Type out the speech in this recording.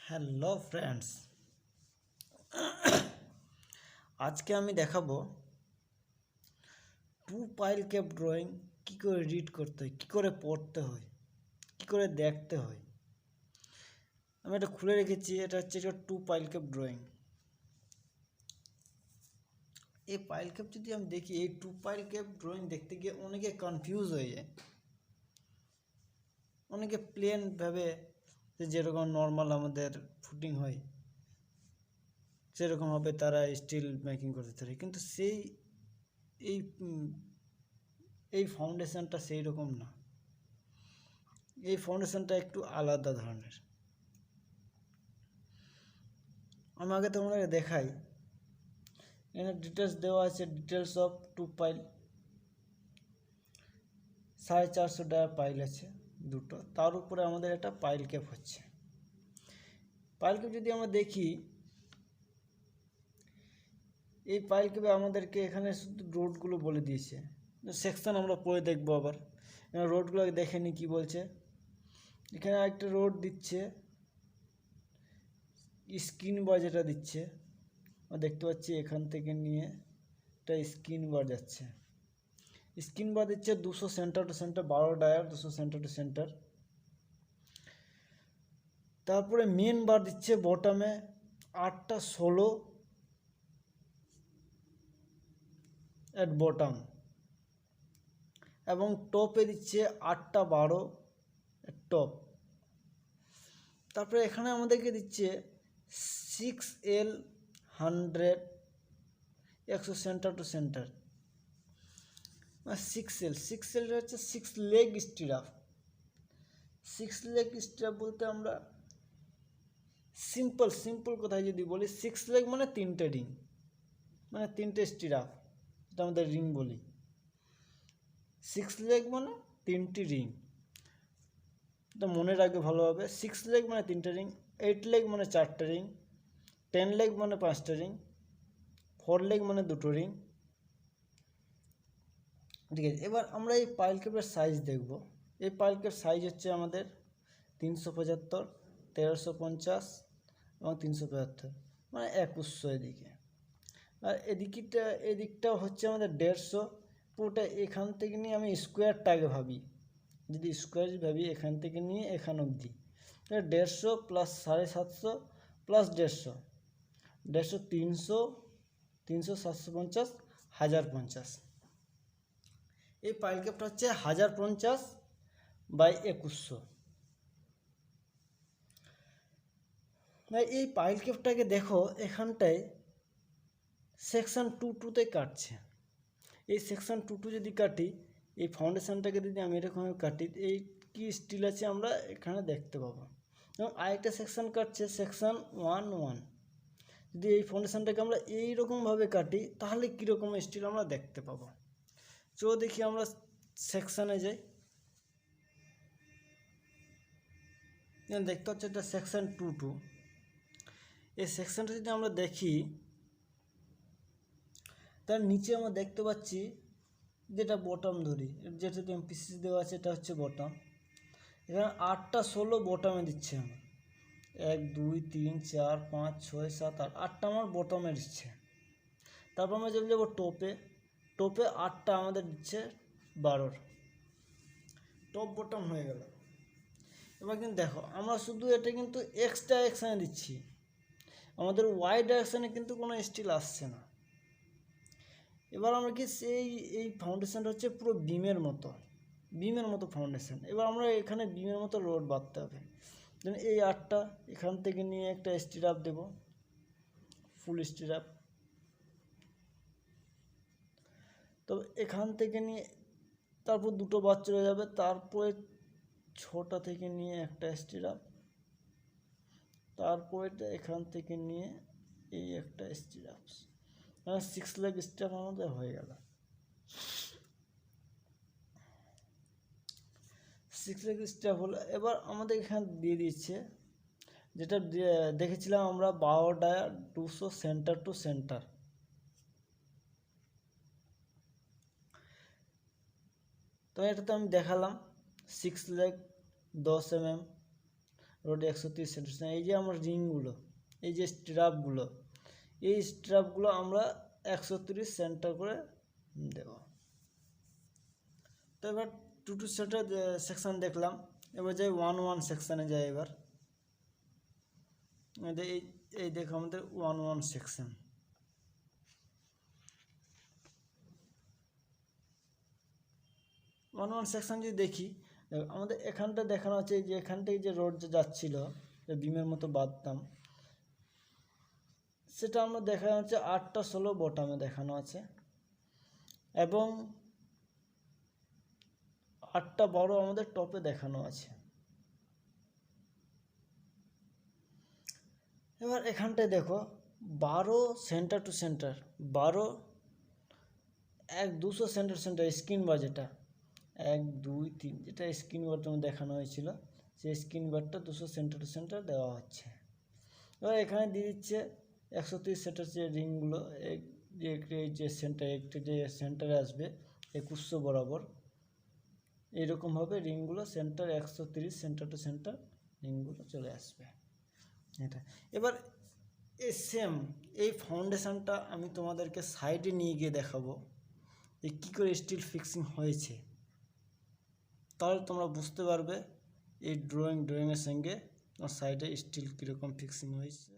Hello friends, আজকে আমি দেখাবো টু পাইল ক্যাপ ড্রয়িং কী করে রিড করতে হয়, কী করে পড়তে হয়, কী করে দেখতে হয়। আমি এটা খুলে রেখেছি। এটা হচ্ছে টু পাইল ক্যাপ ড্রয়িং। এই পাইল ক্যাপ যদি আমি দেখি, এই টু পাইল ক্যাপ ড্রয়িং দেখতে গিয়ে অনেকে কনফিউজ হয়ে যায়। অনেকে প্লেনভাবে যেরকম নর্মাল আমাদের ফুটিং হয় সেরকমভাবে তারা স্টিল মেকিং করতে পারে, কিন্তু এই এই ফাউন্ডেশনটা সেই রকম না। এই ফাউন্ডেশনটা একটু আলাদা ধরনের। আমি আগে তোমাকে দেখাই। এখানে ডিটেলস দেওয়া আছে, ডিটেলস অফ টু পাইল। 450 টাকা পাইল আছে দুটো, তার উপরে আমাদের একটা পাইল ক্যাপ হচ্ছে। পাইল ক্যাপ যদি আমরা দেখি, এই পাইল ক্যাপে আমাদেরকে এখানে শুধু রোডগুলো বলে দিয়েছে। সেকশন আমরা পড়ে দেখবো। আবার রোডগুলো দেখে নি কি বলছে। এখানে একটা রোড দিচ্ছে, স্ক্রিন বার যেটা দিচ্ছে আমরা দেখতে পাচ্ছি। এখান থেকে নিয়ে একটা স্ক্রিন বার যাচ্ছে। স্ক্রিন বার দিচ্ছে 200 সেন্টার টু সেন্টার, 12 ডায়ার 200 সেন্টার টু সেন্টার। তারপরে মেন বার দিচ্ছে বটমে 8টা 16 অ্যাট বটম, এবং টপে দিচ্ছে 8টা 12 টপ। তারপরে এখানে আমাদেরকে দিচ্ছে 6L 100 centre to centre. 6L হচ্ছে 6 লেগ স্টিরাপ। 6 লেগ স্টিরাপ বলতে আমরা সিম্পল কথায় যদি বলি, 6 লেগ মানে 3টে রিং, মানে 3টে স্টিরাপ, যেটা আমাদের রিং বলি। 6 লেগ মানে 3টি রিং, এটা মনে রাখবে ভালোভাবে। 6 লেগ মানে 3টে রিং, 8 লেগ মানে 4টে রিং, 10 লেগ মানে 5টে রিং, 4 লেগ মানে 2টো রিং। ঠিক আছে, এবার আমরা এই পাইল ক্যাপের সাইজ দেখব। এই পাইল ক্যাপ সাইজ হচ্ছে আমাদের 375, 1350 এবং 375, মানে 2100 এদিকে। আর এদিকটা হচ্ছে আমাদের 150। পুরোটা এখান থেকে নিয়ে আমি স্কোয়ারটাকে ভাবি, যদি স্কোয়ার ভাবি এখান থেকে নিয়ে এখান অবধি, 150 প্লাস 750 প্লাস 150, 300, 750, 1050। এই পাইল ক্যাপটা হচ্ছে 1050 বাই 2100। এই পাইল ক্যাপটাকে দেখো, এখানটায় সেকশন 2তে কাটছে। এই সেকশন 2 যদি কাটি, এই ফাউন্ডেশনটাকে যদি আমি এরকমভাবে কাটি, এই কি স্টিল আছে আমরা এখানে দেখতে পাবো। এবং আরেকটা সেকশন কাটছে সেকশন 1 যদি এই ফাউন্ডেশনটাকে আমরা এইরকমভাবে কাটি, তাহলে কীরকম স্টিল আমরা দেখতে পাবো। চলো দেখি আমরা সেকশানে যাই। দেখতে হচ্ছে এটা সেকশন 2। এই সেকশনটা যদি আমরা দেখি, তার নিচে আমরা দেখতে পাচ্ছি যেটা বটম ধরি, যেটা এমপিসি দেওয়া আছে, এটা হচ্ছে বটম। এখানে 8টা 16 বটমে দিচ্ছে আমার। 1 2 3 4 5 6 7 8, 8টা আমার বটমে দিচ্ছে। তারপর আমরা চলে যাবো টোপে। 8টা আমাদের দিচ্ছে 12। টপ বটম হয়ে গেল। এবার কিন্তু দেখো, আমরা শুধু এটা কিন্তু এক্স ডাইরেকশানে দিচ্ছি, আমাদের ওয়াই ডাইরেকশানে কিন্তু কোনো স্টিল আসছে না। এবার আমরা কি এই ফাউন্ডেশনটা হচ্ছে পুরো বিমের মতো ফাউন্ডেশন। এবার আমরা এখানে বিমের মতো রোড বাঁধতে হবে। যেমন এই 8টা এখান থেকে নিয়ে একটা স্টিরাপ দেব, ফুল স্টিরাপ। তবে এখান থেকে নিয়ে তারপর দুটো বাদ চলে যাবে, তারপরে 6টা থেকে নিয়ে একটা স্টিরাপ, তারপরে এখান থেকে নিয়ে এই একটা স্টিরাপ, মানে 6 লেগ স্টিরাপ আমাদের হয়ে গেল। 6 লেগ স্টিরাপ হলো। এবার আমাদের এখানে দিয়ে দিচ্ছে যেটা দেখেছিলাম আমরা 12 ডায়ার 200 সেন্টার টু সেন্টার। তো এটা তো আমি দেখালাম 6 লেগ 10 mm, রোড 130 সেন্টিমিটার। এই যে আমার রিংগুলো, এই যে স্ট্র্যাপগুলো, এই স্ট্র্যাপগুলো আমরা 130 সেন্টার করে দেব। তো এবার 2 সেকশন দেখলাম, এবার যাই 1 সেকশানে যাই। এবার এই এই দেখো আমাদের 1 সেকশন। 1 সেকশন যদি দেখি, আমাদের এখানটা দেখানো আছে যে এখান থেকে যে রোড যাচ্ছিল বিমের মতো বাঁধতাম, সেটা আমরা দেখানো হচ্ছে 8টা 16 বটামে দেখানো আছে, এবং 8টা 12 আমাদের টপে দেখানো আছে। এবার এখানটায় দেখো 12 centre to centre, 12 200 centre screen bar, যেটা 1 2 3 যেটা স্ক্রিন বার তোমার দেখানো হয়েছিল, সেই স্ক্রিন বারটা 200 সেন্টার টু সেন্টার দেওয়া হচ্ছে। এবার এখানে দিয়ে দিচ্ছে 130 সেন্টার যে রিংগুলো, যে সেন্টার একটা যে সেন্টারে আসবে 2100 বরাবর, এইরকমভাবে রিংগুলো সেন্টার 130 সেন্টার টু সেন্টার রিংগুলো চলে আসবে এটা। এবার সেম এই ফাউন্ডেশনটা আমি তোমাদেরকে সাইডে নিয়ে গিয়ে দেখাবো যে কী করে স্টিল ফিক্সিং হয়েছে, তাহলে তোমরা বুঝতে পারবে এই ড্রয়িংয়ের সঙ্গে সাইডে স্টিল কীরকম ফিক্সিং হয়েছে।